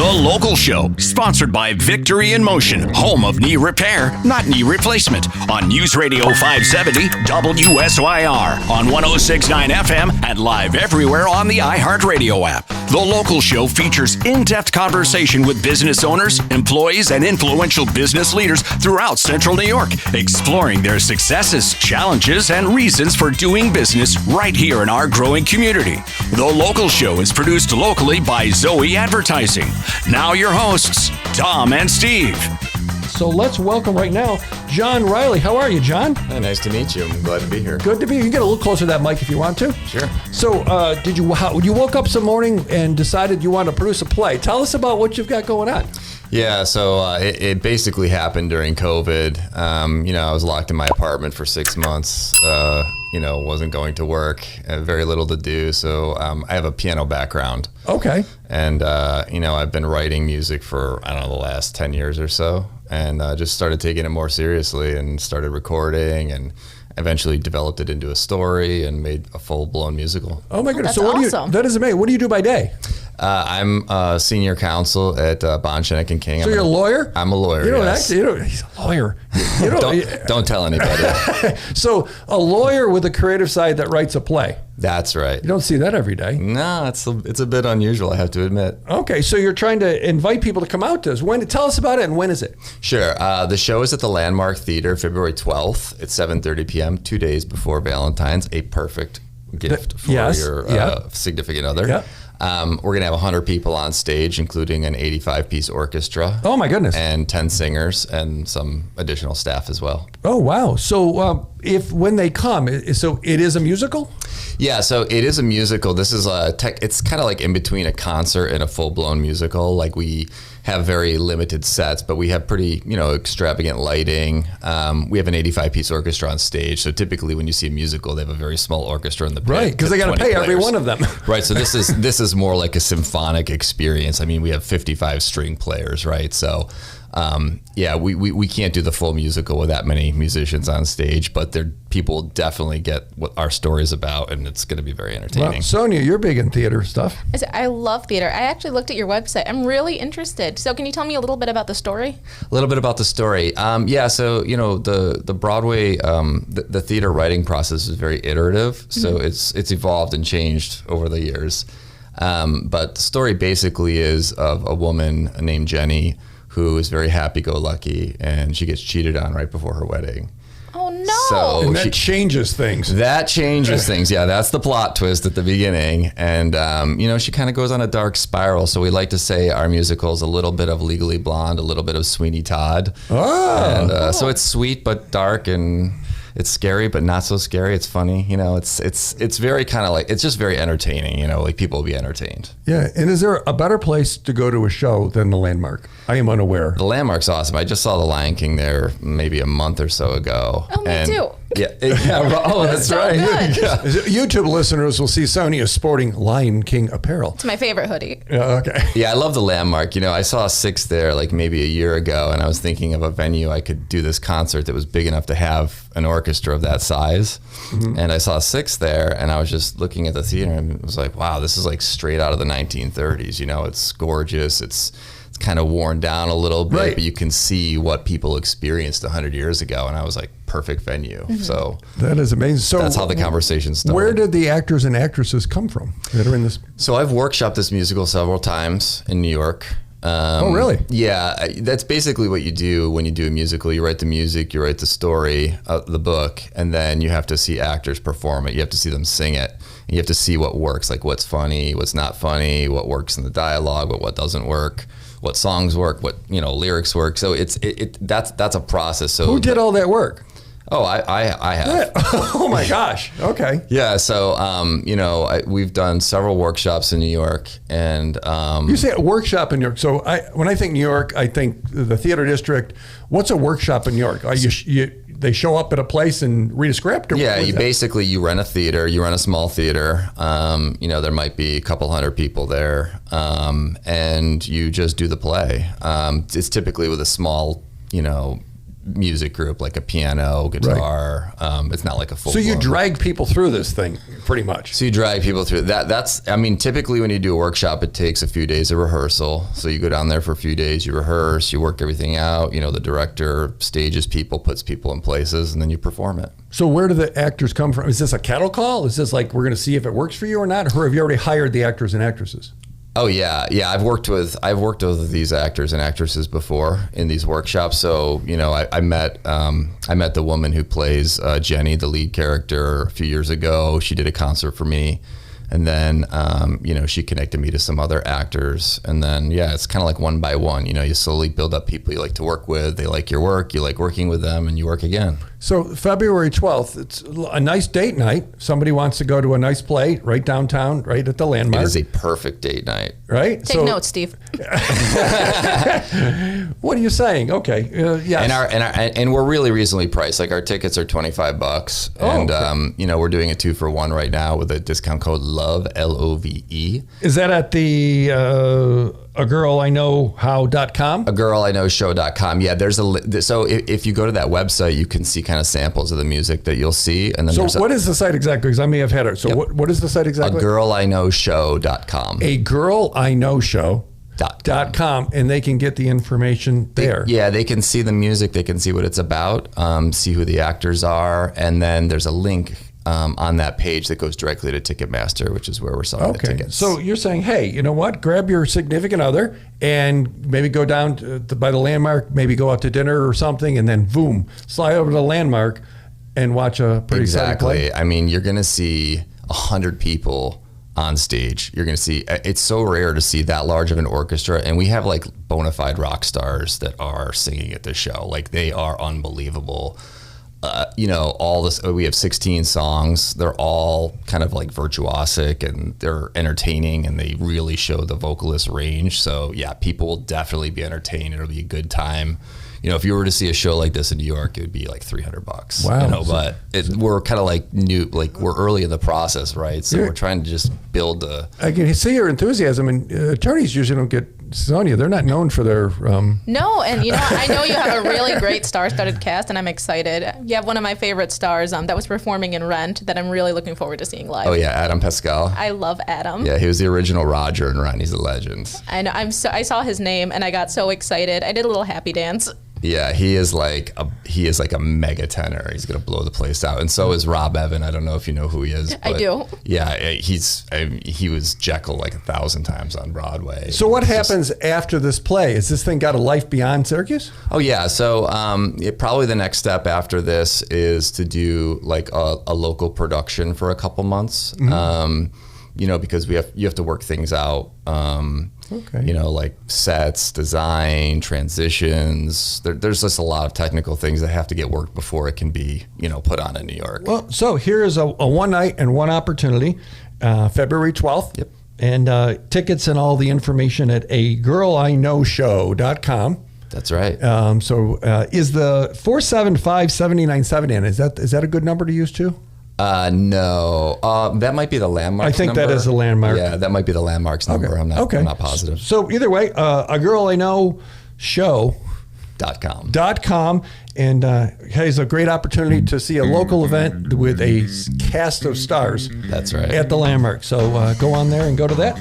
The Local Show, sponsored by Victory in Motion, home of knee repair, not knee replacement, on News Radio 570 WSYR, on 106.9 FM, and live everywhere on the iHeartRadio app. The Local Show features in-depth conversation with business owners, employees, and influential business leaders throughout Central New York, exploring their successes, challenges, and reasons for doing business right here in our growing community. The Local Show is produced locally by Zoe Advertising. Now your hosts, Tom and Steve. So let's welcome right now John Riley. How are you, John? Hey, nice to meet you. I'm glad to be here. Good to be here. You get a little closer to that mic if you want to. Sure. So you woke up some morning and decided you wanted to produce a play. Tell us about what you've got going on. Yeah, so it basically happened during COVID. I was locked in my apartment for 6 months. Wasn't going to work, very little to do. So I have a piano background. Okay. And, I've been writing music for, the last 10 years or so. And just started taking it more seriously and started recording and eventually developed it into a story and made a full-blown musical. Oh, my goodness. That's awesome. That is amazing. What do you do by day? I'm a senior counsel at Bond, Shinnick & King. So you're a lawyer? I'm a lawyer, yes. He's a lawyer. Don't tell anybody. So a lawyer with a creative side that writes a play. That's right. You don't see that every day. No, it's a bit unusual, I have to admit. Okay, so you're trying to invite people to come out to us. Tell us about it, and when is it? Sure. The show is at the Landmark Theater, February 12th at 7:30 p.m., 2 days before Valentine's, a perfect gift for your significant other. Yeah. We're going to have 100 people on stage, including an 85-piece orchestra. Oh, my goodness. And 10 singers and some additional staff as well. Oh, wow. So when they come, so it is a musical? Yeah, so it is a musical. This is it's kind of like in between a concert and a full-blown musical. Like we have very limited sets, but we have pretty, extravagant lighting. We have an 85-piece orchestra on stage. So typically when you see a musical, they have a very small orchestra in the pit. Right, because they got to pay every one of them. Right, so this is more like a symphonic experience. I mean, we have 55 string players, right? So we can't do the full musical with that many musicians on stage, but people definitely get what our story is about, and it's going to be very entertaining. Well, Sonia, you're big in theater stuff. I love theater. I actually looked at your website. I'm really interested. So can you tell me a little bit about the story? A little bit about the story. So, the Broadway, the theater writing process is very iterative. So it's evolved and changed over the years. But the story basically is of a woman named Jenny who is very happy-go-lucky, and she gets cheated on right before her wedding. Oh, no. So and that changes things. That changes things. Yeah, that's the plot twist at the beginning. And, she kind of goes on a dark spiral. So we like to say our musical is a little bit of Legally Blonde, a little bit of Sweeney Todd. Oh. And so it's sweet but dark, and it's scary but not so scary. It's funny. It's very kind of like, it's just very entertaining. Like people will be entertained. Yeah. And is there a better place to go to a show than the Landmark? I am unaware. The Landmark's awesome. I just saw The Lion King there maybe a month or so ago. Oh, me too. Yeah. Oh, that's So right. good. Yeah. YouTube listeners will see Sonia sporting Lion King apparel. It's my favorite hoodie. Okay. Yeah, I love the Landmark. I saw Six there like maybe a year ago, and I was thinking of a venue I could do this concert that was big enough to have an orchestra of that size. Mm-hmm. And I saw Six there, and I was just looking at the theater and was like, wow, this is like straight out of the 1930s. It's gorgeous. It's kind of worn down a little bit, right, but you can see what people experienced 100 years ago. And I was like, perfect venue. Mm-hmm. So that is amazing. So that's how the conversation started. Where did the actors and actresses come from that are in this? So I've workshopped this musical several times in New York. Oh, really? Yeah, that's basically what you do when you do a musical. You write the music, you write the story, the book, and then you have to see actors perform it. You have to see them sing it. And you have to see what works, like what's funny, what's not funny, what works in the dialogue, what doesn't work, what songs work, what lyrics work. So that's a process. So who did all that work? Oh, I have. Yeah. Oh my gosh. Okay. Yeah. So we've done several workshops in New York, and you say a workshop in New York. So when I think New York, I think the theater district. What's a workshop in New York? They show up at a place and read a script? Or yeah, you rent a theater, you rent a small theater. There might be a couple hundred people there, and you just do the play. It's typically with a small, music group, like a piano, guitar. It's not like a full. So you drag people through this thing pretty much. So you drag people through that. That's, I mean, typically when you do a workshop, it takes a few days of rehearsal. So you go down there for a few days, you rehearse, you work everything out. You know, the director stages people, puts people in places, and then you perform it. So where do the actors come from? Is this a cattle call? Is this like we're going to see if it works for you or not? Or have you already hired the actors and actresses? Oh yeah. I've worked with these actors and actresses before in these workshops. So you know, I met the woman who plays Jenny, the lead character, a few years ago. She did a concert for me, and then you know, she connected me to some other actors, and then it's kind of like one by one. You know, you slowly build up people you like to work with. They like your work, you like working with them, and you work again. So February 12th, it's a nice date night. Somebody wants to go to a nice play right downtown, right at the Landmark. It is a perfect date night. Right? Take notes, Steve. What are you saying? Okay. Yes. And we're really reasonably priced. Like our tickets are $25, and okay. you know, we're doing a 2-for-1 right now with a discount code LOVE, LOVE. Is that at the agirliknowhow.com? agirliknowshow.com. Yeah, there's so if you go to that website, you can see kind of samples of the music that you'll see. And then so what is the site exactly? Because I may have had it. So what is the site exactly? agirliknowshow.com. agirliknowshow.com, and they can get the information there. They can see the music, they can see what it's about, see who the actors are, and then there's a link on that page that goes directly to Ticketmaster, which is where we're selling the tickets. So you're saying, hey, you know what? Grab your significant other and maybe go down by the Landmark, maybe go out to dinner or something, and then boom, slide over to the Landmark and watch a pretty exciting play. I mean, you're going to see 100 people on stage. You're going to see, it's so rare to see that large of an orchestra, and we have like bona fide rock stars that are singing at this show. Like, they are unbelievable. You know, all this, we have 16 songs. They're all kind of like virtuosic, and they're entertaining, and they really show the vocalist range. So yeah, people will definitely be entertained. It'll be a good time. You know, if you were to see a show like this in New York, it would be like $300. Wow. You know, but we're kind of like we're early in the process, right? So we're trying to just build I can see your enthusiasm, and attorneys usually don't get, Sonia, they're not known for their... No, and you know, I know you have a really great star-studded cast, and I'm excited. You have one of my favorite stars that was performing in Rent that I'm really looking forward to seeing live. Oh yeah, Adam Pascal. I love Adam. Yeah, he was the original Roger in Rent. He's a legend. I know. I saw his name and I got so excited. I did a little happy dance. Yeah, he is like a mega tenor. He's gonna blow the place out, and so is Rob Evan. I don't know if you know who he is. But I do. Yeah, he was Jekyll like 1,000 times on Broadway. So what happens after this play? Has this thing got a life beyond Syracuse? Oh yeah, so probably the next step after this is to do like a local production for a couple months. Mm-hmm. You know, because you have to work things out. You know, like sets, design, transitions. There's just a lot of technical things that have to get worked before it can be, you know, put on in New York. Well, so here is a one night and one opportunity, February 12th. Yep. And tickets and all the information at agirliknowshow.com. That's right. So is the 475-797 in? Is that a good number to use too? No, that might be the Landmark. I think number. That is the Landmark. Yeah, that might be the Landmark's number. Okay. I'm not positive. So either way, A Girl I Know Show. .com. And has a great opportunity to see a local event with a cast of stars. That's right. At the Landmark. So go on there and go to that.